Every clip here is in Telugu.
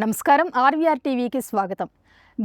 నమస్కారం ఆర్వీఆర్ టీవీకి స్వాగతం.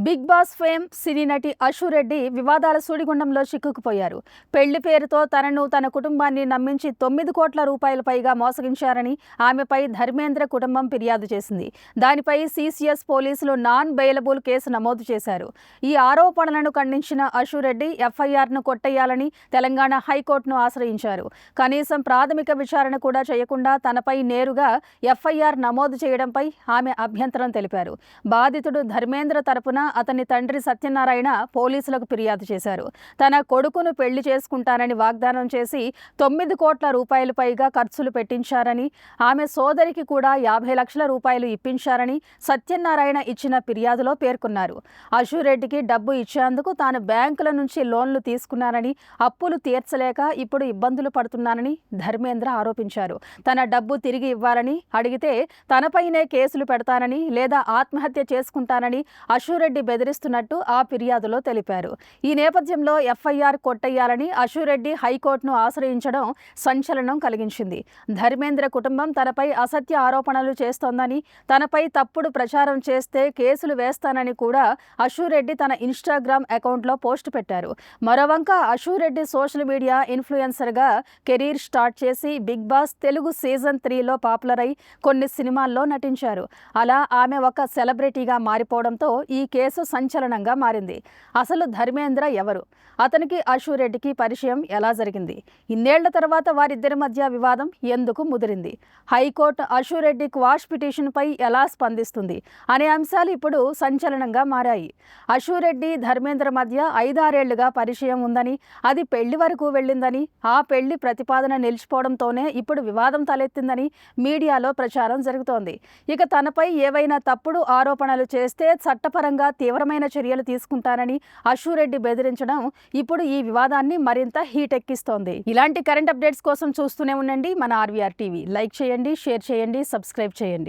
బిగ్ బాస్ ఫేమ్ సినీ నటి అశు రెడ్డి వివాదాల సుడిగుండంలో చిక్కుకుపోయారు. పెళ్లి పేరుతో తనను తన కుటుంబాన్ని నమ్మించి 9 కోట్ల రూపాయల పైగా మోసగించారని ఆమెపై ధర్మేంద్ర కుటుంబం ఫిర్యాదు చేసింది. దానిపై సిసిఎస్ పోలీసులు నాన్ బెయిలబుల్ కేసు నమోదు చేశారు. ఈ ఆరోపణలను ఖండించిన అశు రెడ్డి ఎఫ్ఐఆర్ను కొట్టేయాలని తెలంగాణ హైకోర్టును ఆశ్రయించారు. కనీసం ప్రాథమిక విచారణ కూడా చేయకుండా తనపై నేరుగా ఎఫ్ఐఆర్ నమోదు చేయడంపై ఆమె అభ్యంతరం తెలిపారు. బాధితుడు ధర్మేంద్ర తరపున అతని తండ్రి సత్యనారాయణ పోలీసులకు ఫిర్యాదు చేశారు. తన కొడుకును పెళ్లి చేసుకుంటానని వాగ్దానం చేసి 9 కోట్ల రూపాయలు పైగా ఖర్చులు పెట్టించారని, ఆమె సోదరికి కూడా 50 లక్షల రూపాయలు ఇప్పించారని సత్యనారాయణ ఇచ్చిన ఫిర్యాదులో పేర్కొన్నారు. అశు రెడ్డికి డబ్బు ఇచ్చేందుకు తాను బ్యాంకుల నుంచి లోన్లు తీసుకున్నానని, అప్పులు తీర్చలేక ఇప్పుడు ఇబ్బందులు పడుతున్నానని ధర్మేంద్ర ఆరోపించారు. తన డబ్బు తిరిగి ఇవ్వాలని అడిగితే తనపైనే కేసులు పెడతానని లేదా ఆత్మహత్య చేసుకుంటానని అశు రెడ్డి బెదిరిస్తున్నట్టు ఆ ఫిర్యాదులో తెలిపారు. ఈ నేపథ్యంలో ఎఫ్ఐఆర్ కొట్టేయాలని అశు రెడ్డి హైకోర్టును ఆశ్రయించడం సంచలనం కలిగించింది. ధర్మేంద్ర కుటుంబం తనపై అసత్య ఆరోపణలు చేస్తోందని, తనపై తప్పుడు ప్రచారం చేస్తే కేసులు వేస్తానని కూడా అశు రెడ్డి తన ఇన్స్టాగ్రామ్ అకౌంట్లో పోస్ట్ పెట్టారు. మరోవంక అశు రెడ్డి సోషల్ మీడియా ఇన్ఫ్లుయెన్సర్గా కెరీర్ స్టార్ట్ చేసి బిగ్ బాస్ తెలుగు సీజన్ 3లో పాపులర్ అయి కొన్ని సినిమాల్లో నటించారు. అలా ఆమె ఒక సెలబ్రిటీగా మారిపోవడంతో ఈ కేసు సంచలనంగా మారింది. అసలు ధర్మేంద్ర ఎవరు? అతనికి అశు రెడ్డికి పరిచయం ఎలా జరిగింది? ఇన్నేళ్ల తర్వాత వారిద్దరి మధ్య వివాదం ఎందుకు ముదిరింది? హైకోర్టు అశు రెడ్డి క్వాష్ పిటిషన్పై ఎలా స్పందిస్తుంది అనే అంశాలు ఇప్పుడు సంచలనంగా మారాయి. అశు రెడ్డి ధర్మేంద్ర మధ్య 5-6 ఏళ్లుగా పరిచయం ఉందని, అది పెళ్లి వరకు వెళ్ళిందని, ఆ పెళ్లి ప్రతిపాదన నిలిచిపోవడంతోనే ఇప్పుడు వివాదం తలెత్తిందని మీడియాలో ప్రచారం జరుగుతోంది. ఇక తనపై ఏవైనా తప్పుడు ఆరోపణలు చేస్తే చట్టపరంగా తీవ్రమైన చర్యలు తీసుకుంటానని అశు రెడ్డి బెదిరించడం ఇప్పుడు ఈ వివాదాన్ని మరింత హీట్ ఎక్కిస్తోంది. ఇలాంటి కరెంట్ అప్డేట్స్ కోసం చూస్తూనే ఉండండి మన ఆర్వీఆర్ టీవీ. లైక్ చేయండి, షేర్ చేయండి, సబ్స్క్రైబ్ చేయండి.